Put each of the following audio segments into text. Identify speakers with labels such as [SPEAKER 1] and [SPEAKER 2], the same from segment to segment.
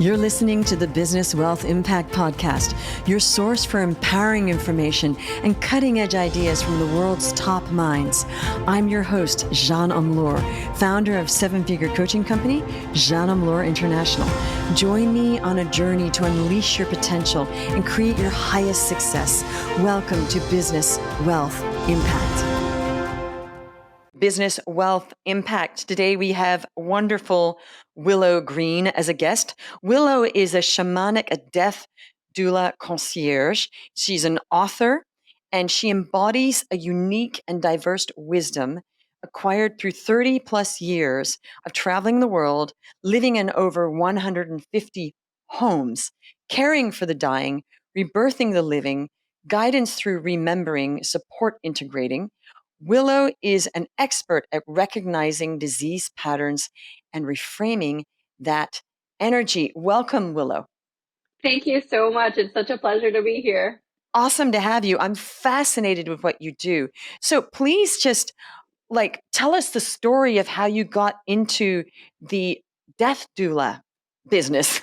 [SPEAKER 1] You're listening to the Business Wealth Impact Podcast, your source for empowering information and cutting-edge ideas from the world's top minds. I'm your host, Jeanne Omlor, founder of seven-figure coaching company, Jeanne Omlor International. Join me on a journey to unleash your potential and create your highest success. Welcome to Business Wealth Impact. Business Wealth Impact. Today we have wonderful Willow Green as a guest. Willow is a shamanic, a death doula concierge. She's an author and she embodies a unique and diverse wisdom acquired through 30 plus years of traveling the world, living in over 150 homes, caring for the dying, rebirthing the living, guidance through remembering, support integrating. Willow is an expert at recognizing disease patterns and reframing that energy. Welcome, Willow.
[SPEAKER 2] Thank you so much. It's such a pleasure to be here.
[SPEAKER 1] Awesome to have you. I'm fascinated with what you do. So please just tell us the story of how you got into the death doula business.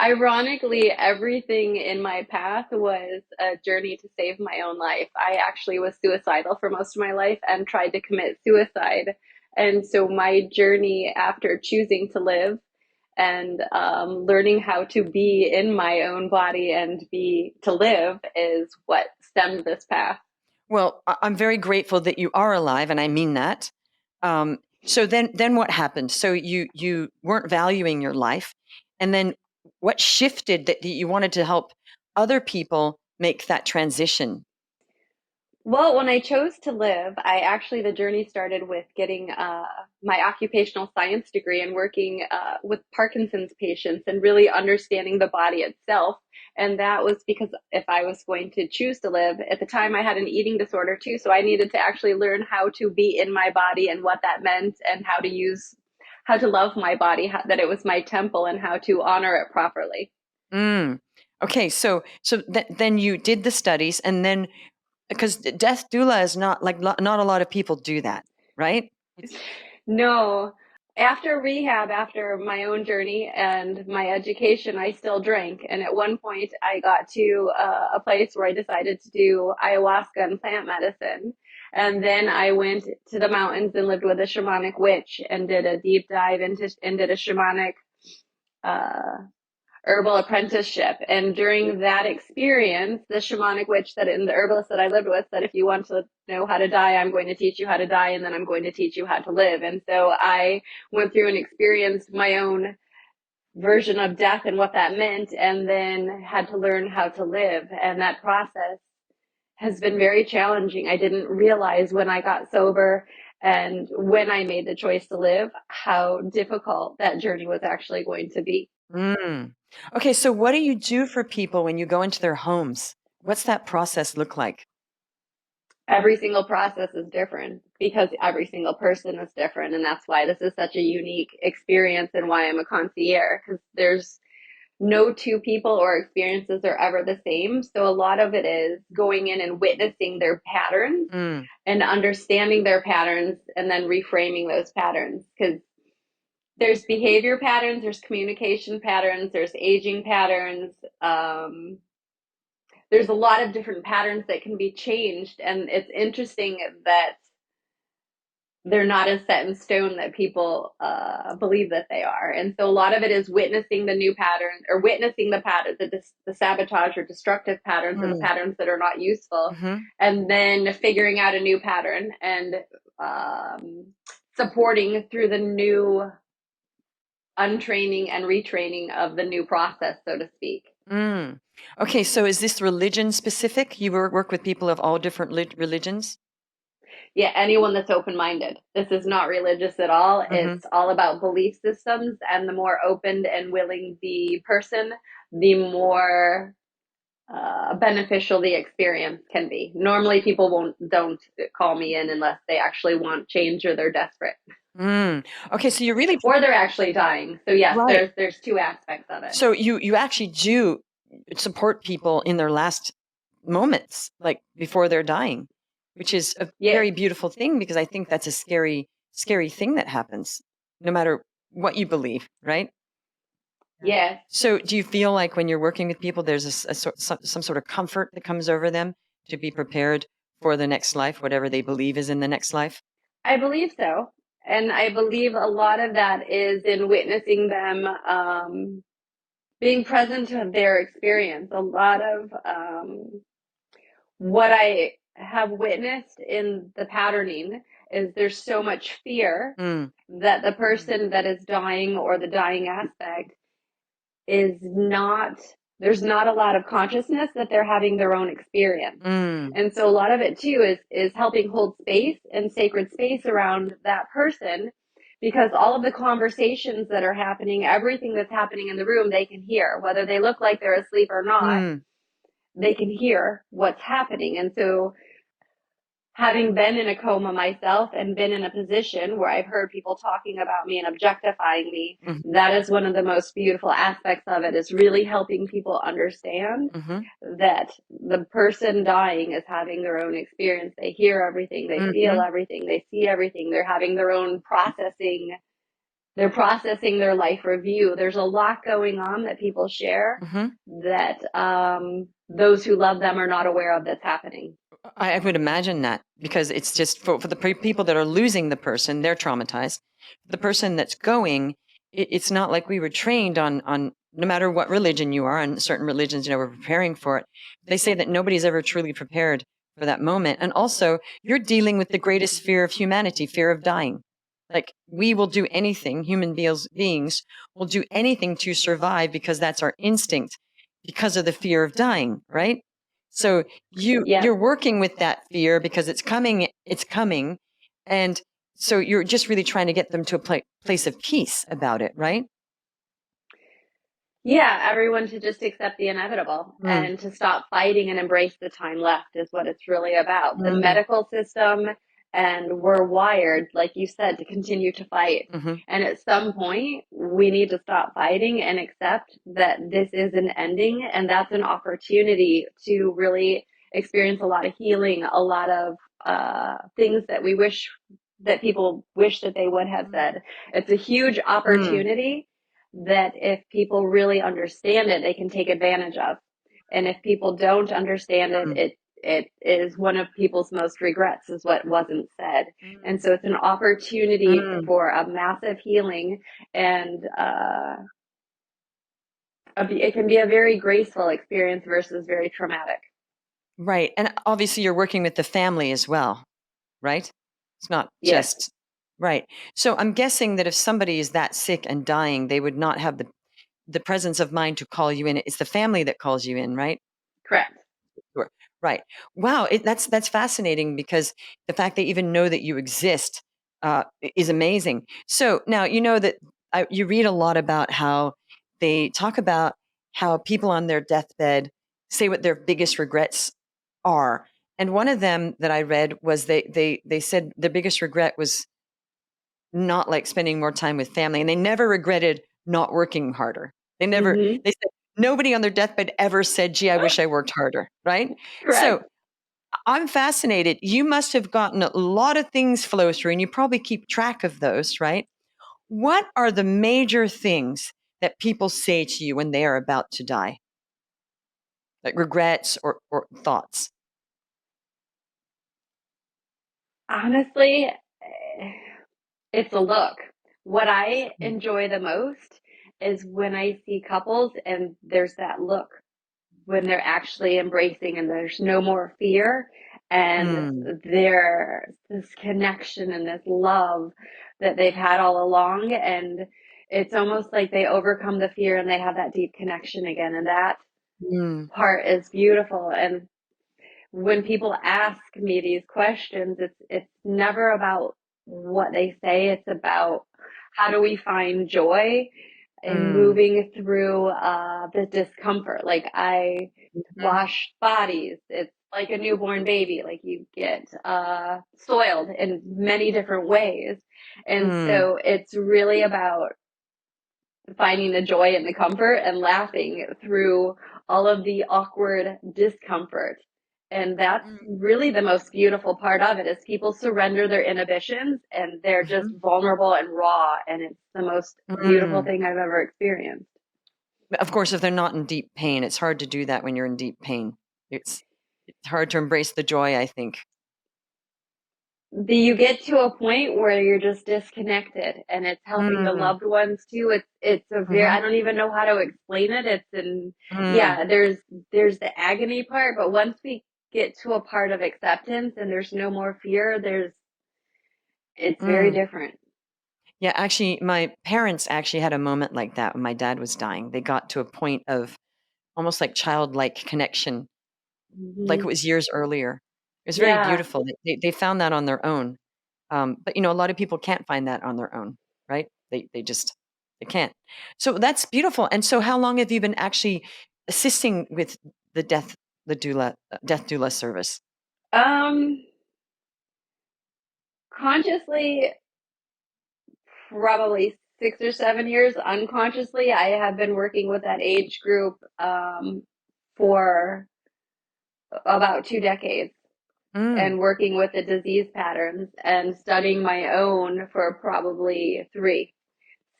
[SPEAKER 2] Ironically, everything in my path was a journey to save my own life. I actually was suicidal for most of my life and tried to commit suicide. And so my journey after choosing to live and learning how to be in my own body and to live is what stemmed this path.
[SPEAKER 1] Well, I'm very grateful that you are alive, and I mean that. So then what happened? So you weren't valuing your life, and then what shifted that you wanted to help other people make that transition?
[SPEAKER 2] Well, when I chose to live, the journey started with getting my occupational science degree and working with Parkinson's patients and really understanding the body itself. And that was because if I was going to choose to live, at the time I had an eating disorder too. So I needed to actually learn how to be in my body and what that meant and how to love my body, that it was my temple and how to honor it properly.
[SPEAKER 1] Okay, so then you did the studies, and then because death doula is not a lot of people do that, right?
[SPEAKER 2] No. After rehab, after my own journey and my education, I still drank. And at one point, I got to a place where I decided to do ayahuasca and plant medicine. And then I went to the mountains and lived with a shamanic witch and did a deep dive and did a shamanic herbal apprenticeship. And during that experience, the shamanic witch and the herbalist that I lived with said, if you want to know how to die, I'm going to teach you how to die, and then I'm going to teach you how to live. And so I went through and experienced my own version of death and what that meant, and then had to learn how to live. And that process has been very challenging. I didn't realize when I got sober and when I made the choice to live, how difficult that journey was actually going to be.
[SPEAKER 1] Okay, so what do you do for people when you go into their homes? What's that process look like?
[SPEAKER 2] Every single process is different because every single person is different. And that's why this is such a unique experience and why I'm a concierge, because there's no two people or experiences are ever the same. So a lot of it is going in and witnessing their patterns and understanding their patterns and then reframing those patterns, because there's behavior patterns, there's communication patterns, there's aging patterns. There's a lot of different patterns that can be changed. And it's interesting that they're not as set in stone that people believe that they are. And so a lot of it is witnessing the new pattern, or witnessing the pattern, the sabotage or destructive patterns or the patterns that are not useful, and then figuring out a new pattern and supporting through the new untraining and retraining of the new process, so to speak.
[SPEAKER 1] Okay, so is this religion specific? You work with people of all different religions?
[SPEAKER 2] Yeah, anyone that's open-minded. This is not religious at all. It's all about belief systems, and the more open and willing the person, the more beneficial the experience can be. Normally people don't call me in unless they actually want change or they're desperate.
[SPEAKER 1] Okay, so you're really,
[SPEAKER 2] or they're actually dying. So yes,
[SPEAKER 1] right.
[SPEAKER 2] There's two aspects of it.
[SPEAKER 1] So you actually do support people in their last moments, like before they're dying, which is a very beautiful thing, because I think that's a scary thing that happens, no matter what you believe, right?
[SPEAKER 2] Yes.
[SPEAKER 1] So do you feel like when you're working with people, there's some sort of comfort that comes over them to be prepared for the next life, whatever they believe is in the next life?
[SPEAKER 2] I believe so. And I believe a lot of that is in witnessing them being present to their experience. A lot of what I have witnessed in the patterning is there's so much fear
[SPEAKER 1] Mm,
[SPEAKER 2] that the person that is dying or the dying aspect is not, there's not a lot of consciousness that they're having their own experience.
[SPEAKER 1] mm,
[SPEAKER 2] And so a lot of it too is helping hold space and sacred space around that person, because all of the conversations that are happening, everything that's happening in the room, they can hear, whether they look like they're asleep or not,
[SPEAKER 1] mm,
[SPEAKER 2] they can hear what's happening. And so having been in a coma myself and been in a position where I've heard people talking about me and objectifying me,
[SPEAKER 1] mm,
[SPEAKER 2] that is one of the most beautiful aspects of it, is really helping people understand
[SPEAKER 1] mm,
[SPEAKER 2] that the person dying is having their own experience. They hear everything, they feel
[SPEAKER 1] mm,
[SPEAKER 2] everything, they see everything. They're having their own processing. They're processing their life review. There's a lot going on that people share
[SPEAKER 1] mm.
[SPEAKER 2] that those who love them are not aware of that's happening.
[SPEAKER 1] I would imagine that because it's just for the people that are losing the person, they're traumatized. The person that's going, it's not like we were trained on no matter what religion you are, and certain religions, we're preparing for it. They say that nobody's ever truly prepared for that moment. And also, you're dealing with the greatest fear of humanity, fear of dying. Like we will do anything, beings will do anything to survive because that's our instinct, because of the fear of dying, right? So
[SPEAKER 2] Yeah.
[SPEAKER 1] you're working with that fear because it's coming, and so you're just really trying to get them to a place of peace about it, right?
[SPEAKER 2] Yeah, everyone to just accept the inevitable
[SPEAKER 1] Mm,
[SPEAKER 2] and to stop fighting and embrace the time left is what it's really about. The
[SPEAKER 1] mm,
[SPEAKER 2] medical system, and we're wired, like you said, to continue to fight.
[SPEAKER 1] mm-hmm,
[SPEAKER 2] And at some point, we need to stop fighting and accept that this is an ending, and that's an opportunity to really experience a lot of healing, a lot of things that we wish that people wish that they would have said. It's a huge
[SPEAKER 1] mm,
[SPEAKER 2] opportunity that if people really understand it, they can take advantage of. And if people don't understand it,
[SPEAKER 1] mm,
[SPEAKER 2] it is one of people's most regrets, is what wasn't said.
[SPEAKER 1] mm,
[SPEAKER 2] And so it's an opportunity
[SPEAKER 1] mm.
[SPEAKER 2] for a massive healing, and it can be a very graceful experience versus very traumatic.
[SPEAKER 1] Right, and obviously you're working with the family as well, right? It's not
[SPEAKER 2] Yes,
[SPEAKER 1] just right. So I'm guessing that if somebody is that sick and dying, they would not have the presence of mind to call you in. It's the family that calls you in, right?
[SPEAKER 2] correct.
[SPEAKER 1] Sure. Right. Wow. That's fascinating because the fact they even know that you exist is amazing. So now you know that you read a lot about how they talk about how people on their deathbed say what their biggest regrets are, and one of them that I read was they said their biggest regret was not like spending more time with family, and they never regretted not working harder.
[SPEAKER 2] Mm-hmm.
[SPEAKER 1] They said nobody on their deathbed ever said, "Gee, I wish I worked harder." Right?
[SPEAKER 2] Correct.
[SPEAKER 1] So I'm fascinated. You must have gotten a lot of things flow through, and you probably keep track of those, right? What are the major things that people say to you when they are about to die? Like regrets or thoughts?
[SPEAKER 2] Honestly, it's a look. What I
[SPEAKER 1] Mm,
[SPEAKER 2] enjoy the most is when I see couples and there's that look, when they're actually embracing and there's no more fear, and
[SPEAKER 1] mm,
[SPEAKER 2] there's this connection and this love that they've had all along. And it's almost like they overcome the fear and they have that deep connection again. And that
[SPEAKER 1] mm,
[SPEAKER 2] part is beautiful. And when people ask me these questions, it's never about what they say. It's about how do we find joy in
[SPEAKER 1] mm,
[SPEAKER 2] moving through the discomfort. Like I
[SPEAKER 1] mhm,
[SPEAKER 2] wash bodies. It's like a newborn baby. Like you get soiled in many different ways. And
[SPEAKER 1] mm,
[SPEAKER 2] so it's really about finding the joy and the comfort and laughing through all of the awkward discomfort. And that's really the most beautiful part of it, is people surrender their inhibitions and they're just
[SPEAKER 1] mhm,
[SPEAKER 2] vulnerable and raw. And it's the most beautiful
[SPEAKER 1] mm.
[SPEAKER 2] thing I've ever experienced.
[SPEAKER 1] Of course, if they're not in deep pain, it's hard to do that when you're in deep pain. It's hard to embrace the joy, I think.
[SPEAKER 2] Do you get to a point where you're just disconnected and it's helping the
[SPEAKER 1] Mm,
[SPEAKER 2] loved ones too? It's a very, I
[SPEAKER 1] mhm,
[SPEAKER 2] don't even know how to explain it. It's in,
[SPEAKER 1] mm,
[SPEAKER 2] yeah, there's the agony part, but once we get to a part of acceptance and there's no more fear, it's very
[SPEAKER 1] mm.
[SPEAKER 2] different.
[SPEAKER 1] Yeah, actually, my parents actually had a moment like that when my dad was dying. They got to a point of almost like childlike connection, like it
[SPEAKER 2] Hmm.
[SPEAKER 1] was years earlier. It was very
[SPEAKER 2] Yeah.
[SPEAKER 1] beautiful. They found that on their own. But a lot of people can't find that on their own, right? They just they can't. So that's beautiful. And so, how long have you been actually assisting with the death doula service?
[SPEAKER 2] Um, Consciously, probably 6 or 7 years. Unconsciously, I have been working with that age group for about 2 decades
[SPEAKER 1] Mm,
[SPEAKER 2] and working with the disease patterns and studying my own for probably three.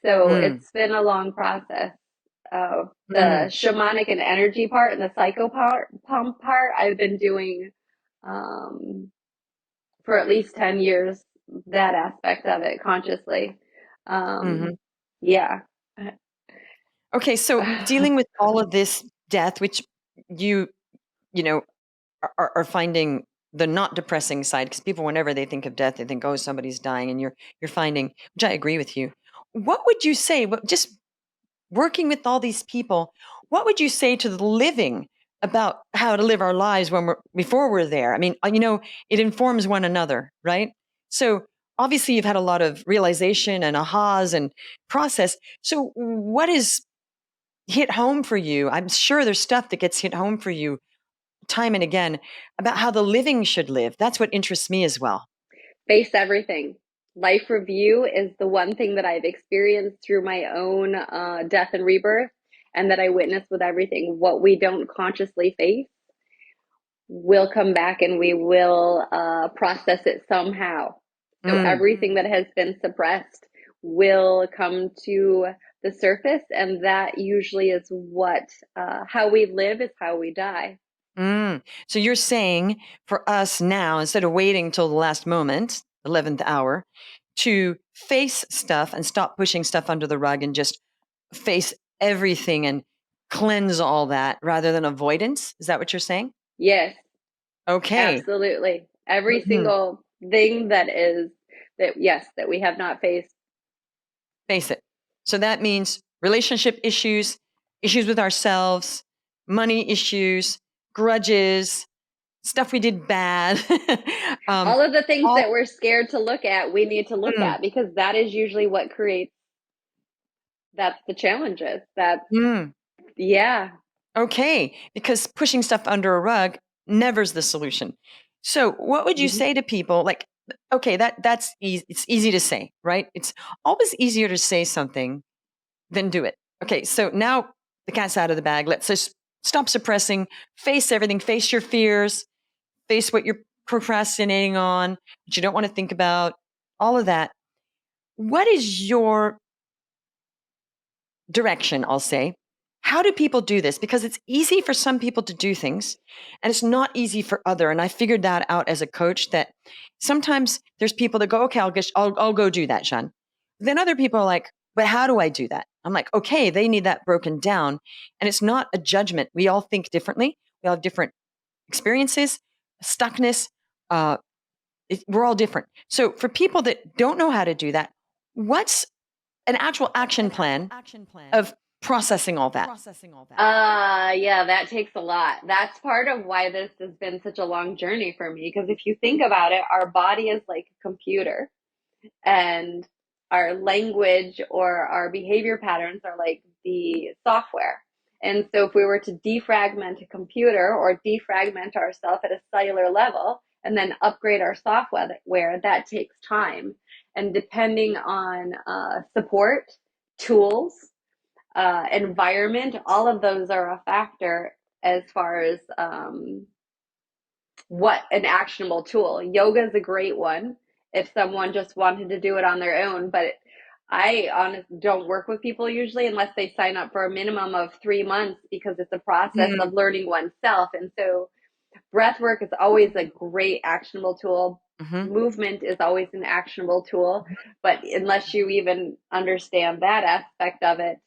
[SPEAKER 2] So
[SPEAKER 1] mm,
[SPEAKER 2] it's been a long process. The
[SPEAKER 1] mm,
[SPEAKER 2] shamanic and energy part and the psycho pump part, I've been doing um, for at least 10 years, that aspect of it consciously.
[SPEAKER 1] hmm.
[SPEAKER 2] Yeah.
[SPEAKER 1] Okay, so dealing with all of this death, which you you know are finding the not depressing side, because people, whenever they think of death, they think, oh, somebody's dying, and you're finding, which I agree with you. What would you say? Just working with all these people, what would you say to the living about how to live our lives when we're before we're there? I mean, it informs one another, right? So obviously, you've had a lot of realization and ahas and process. So what is hit home for you? I'm sure there's stuff that gets hit home for you time and again about how the living should live. That's what interests me as well.
[SPEAKER 2] Face everything. Life review is the one thing that I've experienced through my own death and rebirth, and that I witness with everything. What we don't consciously face will come back and we will process it somehow. So
[SPEAKER 1] Mm,
[SPEAKER 2] everything that has been suppressed will come to the surface, and that usually is what how we live is how we die.
[SPEAKER 1] mm. So you're saying for us now, instead of waiting till the last moment, 11th hour, to face stuff and stop pushing stuff under the rug and just face everything and cleanse all that rather than avoidance. Is that what you're saying?
[SPEAKER 2] Yes,
[SPEAKER 1] Okay.
[SPEAKER 2] absolutely. Every
[SPEAKER 1] Mhm.
[SPEAKER 2] single thing that is that yes, that we have not faced.
[SPEAKER 1] Face it. So that means relationship issues, issues with ourselves, money issues, grudges, stuff we did bad. um,
[SPEAKER 2] All of the things
[SPEAKER 1] all,
[SPEAKER 2] that we're scared to look at, we need to look
[SPEAKER 1] mm,
[SPEAKER 2] at, because that is usually what creates, that's the challenges. That's,
[SPEAKER 1] mm.
[SPEAKER 2] yeah.
[SPEAKER 1] Okay, because pushing stuff under a rug never's the solution. So, what would you
[SPEAKER 2] Mhm.
[SPEAKER 1] say to people? Like, okay, that's easy. It's easy to say, right? It's always easier to say something than do it. Okay, so now the cat's out of the bag. Let's just stop suppressing, face everything, face your fears, face what you're procrastinating on, what you don't want to think about, all of that. What is your direction, I'll say? How do people do this? Because it's easy for some people to do things and it's not easy for other. And I figured that out as a coach that sometimes there's people that go, okay, I'll go do that, Jeanne. Then other people are like, but how do I do that? I'm like, okay, they need that broken down. And it's not a judgment. We all think differently. We all have different experiences, stuckness. Uh, we're all different. So for people that don't know how to do that, what's an actual action plan of processing all that?
[SPEAKER 2] Yeah, that takes a lot. That's part of why this has been such a long journey for me. Because if you think about it, our body is like a computer, and our language or our behavior patterns are like the software. And so if we were to defragment a computer or defragment ourselves at a cellular level and then upgrade our software, that takes time. And depending on support, tools, environment, all of those are a factor as far as what an actionable tool. Yoga is a great one if someone just wanted to do it on their own, but I honestly don't work with people usually unless they sign up for a minimum of 3 months because it's a process
[SPEAKER 1] Mm,
[SPEAKER 2] of learning oneself. And so breath work is always a great actionable tool.
[SPEAKER 1] mhm,
[SPEAKER 2] Movement is always an actionable tool. But unless you even understand that aspect of it,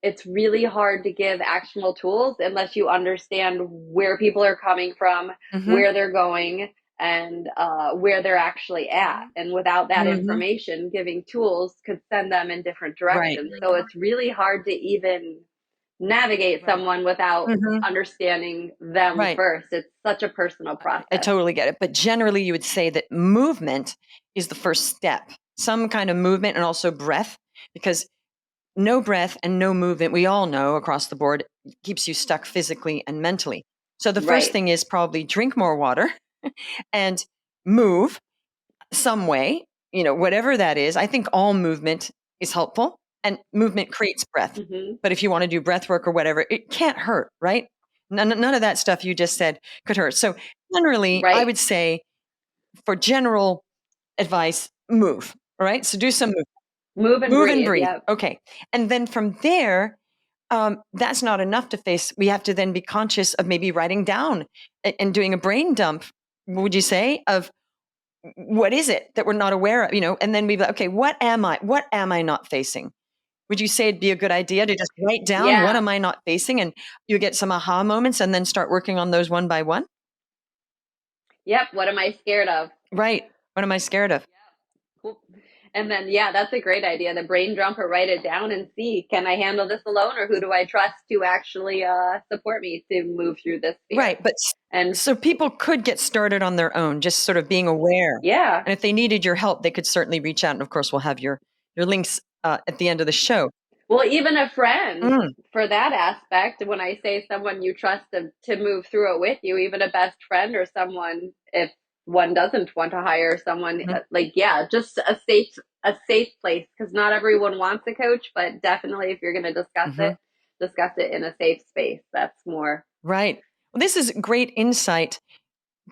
[SPEAKER 2] it's really hard to give actionable tools unless you understand where people are coming from,
[SPEAKER 1] mhm,
[SPEAKER 2] where they're going, and where they're actually at. And without that
[SPEAKER 1] mhm.
[SPEAKER 2] information, giving tools could send them in different
[SPEAKER 1] Right.
[SPEAKER 2] directions. So it's really hard to even navigate someone without
[SPEAKER 1] Mhm.
[SPEAKER 2] understanding them
[SPEAKER 1] Right.
[SPEAKER 2] first. It's such a personal
[SPEAKER 1] I
[SPEAKER 2] process.
[SPEAKER 1] totally get it. But generally, you would say that movement is the first step, some kind of movement and also breath, because no breath and no movement, we all know across the board, keeps you stuck physically and mentally. So the first
[SPEAKER 2] Right.
[SPEAKER 1] thing is probably drink more water and move some way, whatever that is. I think all movement is helpful and movement creates breath.
[SPEAKER 2] Hmm.
[SPEAKER 1] But if you want to do breath work or whatever, it can't hurt, right? None of that stuff you just said could hurt. So generally, I
[SPEAKER 2] Right.
[SPEAKER 1] would say for general advice, move. All right. So do some move,
[SPEAKER 2] Move and
[SPEAKER 1] move and
[SPEAKER 2] breathe.
[SPEAKER 1] breathe.
[SPEAKER 2] Yep.
[SPEAKER 1] Okay. And then from there, that's not enough to face. We have to then be conscious of maybe writing down and doing a brain dump, would you say, of what is it that we're not aware of, and then we be like, okay, what am I? What am I not facing? Would you say it'd be a good idea to just write down what
[SPEAKER 2] Yeah.
[SPEAKER 1] am I not facing, and you get some aha moments and then start working on those one by one?
[SPEAKER 2] Yep. What am I scared of?
[SPEAKER 1] Right. What am I scared of?
[SPEAKER 2] Cool. And then, yeah, that's a great idea. The brain dump or write it down and see, can I handle this alone or who do I trust to actually support me to move through this fear?
[SPEAKER 1] Right. But
[SPEAKER 2] And
[SPEAKER 1] so people could get started on their own, just sort of being aware.
[SPEAKER 2] yeah,
[SPEAKER 1] And if they needed your help, they could certainly reach out. And of course, we'll have your links at the end of the show.
[SPEAKER 2] well, even a friend
[SPEAKER 1] Mm,
[SPEAKER 2] for that aspect, when I say someone you trust to move through it with you, even a best friend or someone, if one doesn't want to hire someone,
[SPEAKER 1] mhm,
[SPEAKER 2] like, yeah, just a safe place, because not everyone wants a coach, but definitely if you're going to
[SPEAKER 1] mhm.
[SPEAKER 2] discuss it in a safe space. That's more.
[SPEAKER 1] Right. Well, this is great insight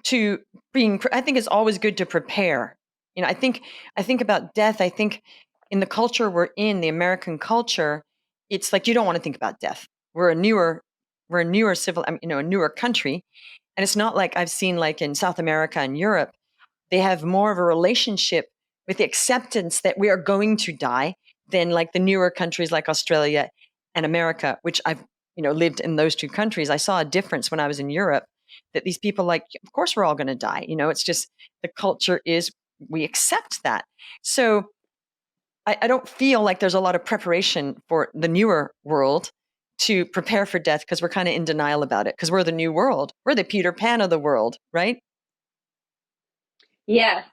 [SPEAKER 1] to I think it's always good to prepare. I think about death. I think in the culture we're in, the American culture, it's like you don't want to think about death. We're a newer civil, a newer country. And it's not like I've seen like in South America and Europe, they have more of a relationship with the acceptance that we are going to die than like the newer countries like Australia and America, which I've lived in those two countries. I saw a difference when I was in Europe that these people like, of course we're all going to die. It's just the culture is we accept that. So I don't feel like there's a lot of preparation for the newer world to prepare for death because we're kind of in denial about it because we're the new world. We're the Peter Pan of the world, right?
[SPEAKER 2] Yes.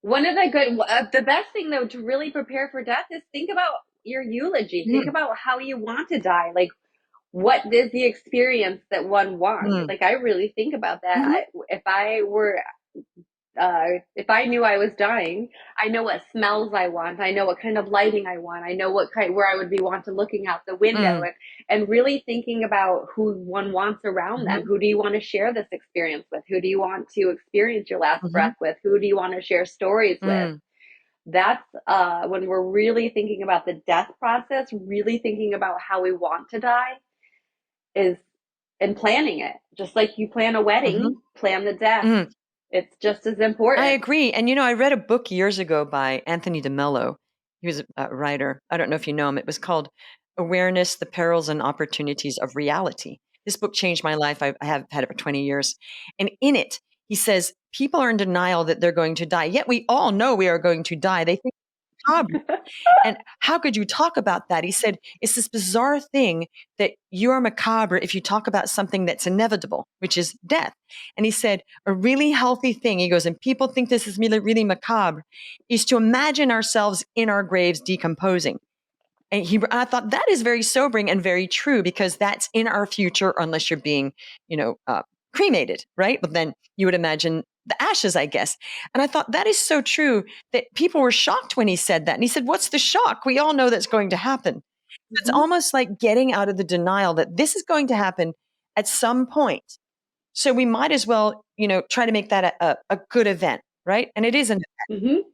[SPEAKER 2] One of the best thing though to really prepare for death is think about your eulogy. Think
[SPEAKER 1] Mm,
[SPEAKER 2] about how you want to die. Like, what is the experience that one wants?
[SPEAKER 1] mm,
[SPEAKER 2] Like, I really think about that.
[SPEAKER 1] mhm,
[SPEAKER 2] If I knew I was dying, I know what smells I want. I know what kind of lighting I want. I know where I would be want to looking out the window,
[SPEAKER 1] mm,
[SPEAKER 2] and really thinking about who one wants around them.
[SPEAKER 1] mhm,
[SPEAKER 2] Who do you want to share this experience with? Who do you want to experience your last
[SPEAKER 1] mhm,
[SPEAKER 2] breath with? Who do you want to share stories with?
[SPEAKER 1] mm,
[SPEAKER 2] That's when we're really thinking about the death process, really thinking about how we want to die is and planning it. Just like you plan a wedding,
[SPEAKER 1] mhm,
[SPEAKER 2] plan the death.
[SPEAKER 1] mm.
[SPEAKER 2] It's just as
[SPEAKER 1] I
[SPEAKER 2] important.
[SPEAKER 1] agree. And I read a book years ago by Anthony DeMello. He was a writer. I don't know if you know him. It was called Awareness, the Perils and Opportunities of Reality. This book changed my life. I have had it for 20 years. And in it, he says people are in denial that they're going to die. Yet we all know we are going to die. They think and how could you talk about that? He said, it's this bizarre thing that you're macabre if you talk about something that's inevitable, which is death. And he said, a really healthy thing, he goes, and people think this is really, really macabre, is to imagine ourselves in our graves decomposing. And I thought that is very sobering and very true because that's in our future, unless you're being, you know, uh, cremated, right? But then you would imagine the ashes, I guess. And I thought that is so true that people were shocked when he said that. And he said, "What's the shock? We all know that's going to happen." It's
[SPEAKER 2] Mhm.
[SPEAKER 1] almost like getting out of the denial that this is going to happen at some point. So we might as well, try to make that a good event, right? And it isn't.
[SPEAKER 2] Mhm.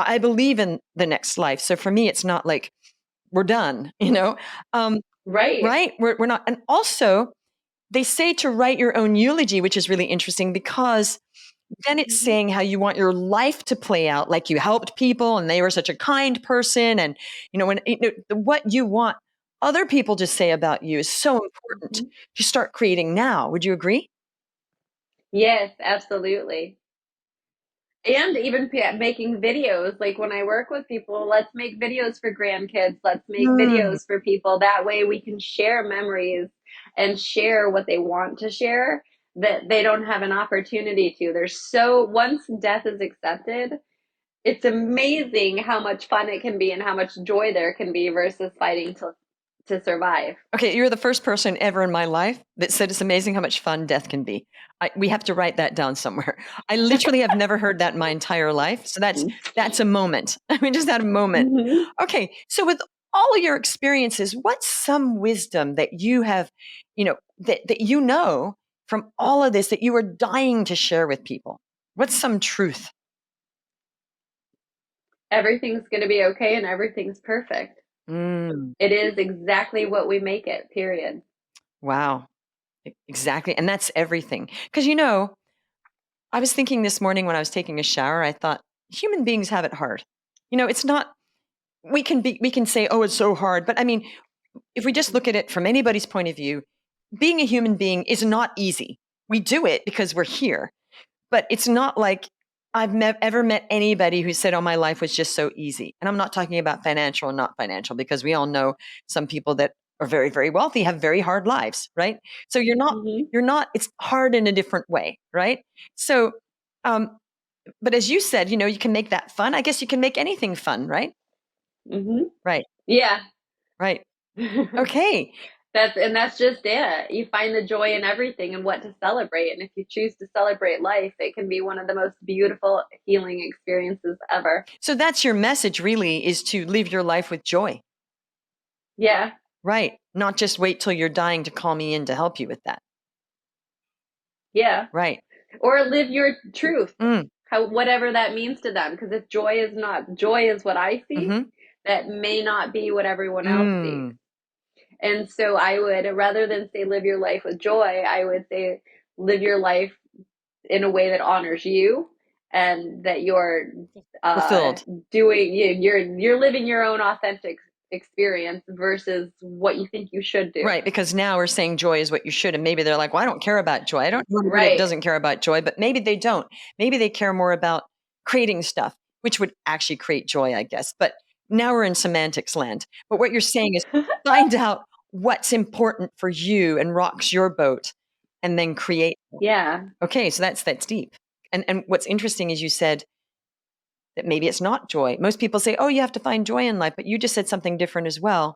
[SPEAKER 1] I believe in the next life. So for me, it's not like we're done,
[SPEAKER 2] Right.
[SPEAKER 1] right? We're not. And also, they say to write your own eulogy, which is really interesting because then it's
[SPEAKER 2] Mm-hmm.
[SPEAKER 1] saying how you want your life to play out, like you helped people and they were such a kind person. And, what you want other people to say about you is so important
[SPEAKER 2] Mm-hmm.
[SPEAKER 1] to start creating now. Would you agree?
[SPEAKER 2] Yes, absolutely. And even making videos, like when I work with people, let's make videos for grandkids, let's make
[SPEAKER 1] Mm.
[SPEAKER 2] videos for people. That way we can share memories and share what they want to share that they don't have an opportunity to. Once death is accepted, it's amazing how much fun it can be and how much joy there can be versus fighting to survive.
[SPEAKER 1] Okay, you're the first person ever in my life that said it's amazing how much fun death can be. We have to write that down somewhere. I literally have never heard that in my entire life. So that's a moment. I mean, just that a moment.
[SPEAKER 2] Mm-hmm.
[SPEAKER 1] Okay, so with all of your experiences, what's some wisdom that you have, that from all of this that you are dying to share with people? What's some truth?
[SPEAKER 2] Everything's going to be okay and everything's perfect.
[SPEAKER 1] Mm,
[SPEAKER 2] It is exactly what we make it, period.
[SPEAKER 1] wow, exactly. And that's everything. Because, I was thinking this morning when I was taking a shower, I thought human beings have it hard. It's not, we can say, oh, it's so hard. But I mean, if we just look at it from anybody's point of view, being a human being is not easy. We do it because we're here, but it's not like ever met anybody who said, oh, my life was just so easy. And I'm not talking about financial and not financial, because we all know some people that are very, very wealthy have very hard lives, right? So
[SPEAKER 2] Mm-hmm.
[SPEAKER 1] it's hard in a different way, right? So, um, but as you said, you can make that fun. I guess you can make anything fun, right?
[SPEAKER 2] Mm-hmm.
[SPEAKER 1] Right,
[SPEAKER 2] Yeah.
[SPEAKER 1] right. Okay.
[SPEAKER 2] That's just it. You find the joy in everything and what to celebrate. And if you choose to celebrate life, it can be one of the most beautiful healing experiences ever.
[SPEAKER 1] So that's your message, really, is to live your life with joy.
[SPEAKER 2] Yeah.
[SPEAKER 1] Right. Not just wait till you're dying to call me in to help you with that.
[SPEAKER 2] Yeah.
[SPEAKER 1] Right.
[SPEAKER 2] Or live your truth,
[SPEAKER 1] Mm.
[SPEAKER 2] whatever that means to them. Because if joy is what I see,
[SPEAKER 1] Mm-hmm.
[SPEAKER 2] that may not be what everyone else sees.
[SPEAKER 1] Mm.
[SPEAKER 2] And so I would, rather than say live your life with joy, I would say live your life in a way that honors you and that you're uh,
[SPEAKER 1] Fulfilled.
[SPEAKER 2] you're living your own authentic experience versus what you think you should do.
[SPEAKER 1] Right. Because now we're saying joy is what you should. And maybe they're like, well, I don't care about joy. I don't know anybody that
[SPEAKER 2] Right.
[SPEAKER 1] doesn't care about joy, but maybe they don't. Maybe they care more about creating stuff, which would actually create joy, I guess. But now we're in semantics land. But what you're saying is find out what's important for you and rocks your boat and then create.
[SPEAKER 2] Yeah.
[SPEAKER 1] Okay. So that's deep. And what's interesting is you said that maybe it's not joy. Most people say, oh, you have to find joy in life, but you just said something different as well.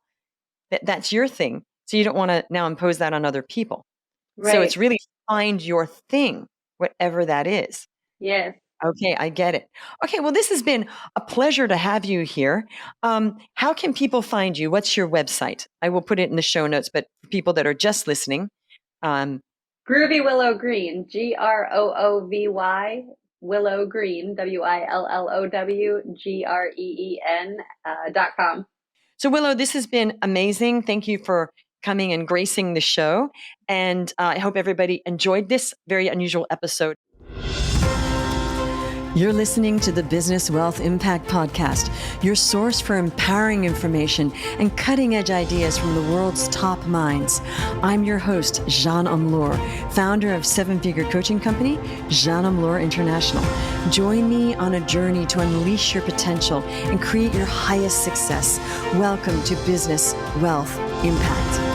[SPEAKER 1] That's your thing. So you don't want to now impose that on other people. So it's
[SPEAKER 2] Right.
[SPEAKER 1] really find your thing, whatever that is.
[SPEAKER 2] Yes.
[SPEAKER 1] Okay, I get it. Okay, well, this has been a pleasure to have you here. How can people find you? What's your website? I will put it in the show notes, but for people that are just listening,
[SPEAKER 2] Groovy Willow Green, GROOVY Willow Green, WILLOWGREEN.com.
[SPEAKER 1] so Willow, this has been amazing. Thank you for coming and gracing the show. And I hope everybody enjoyed this very unusual episode. You're listening to the Business Wealth Impact Podcast, your source for empowering information and cutting-edge ideas from the world's top minds. I'm your host, Jeanne Omlor, founder of seven-figure coaching company, Jeanne Omlor International. Join me on a journey to unleash your potential and create your highest success. Welcome to Business Wealth Impact.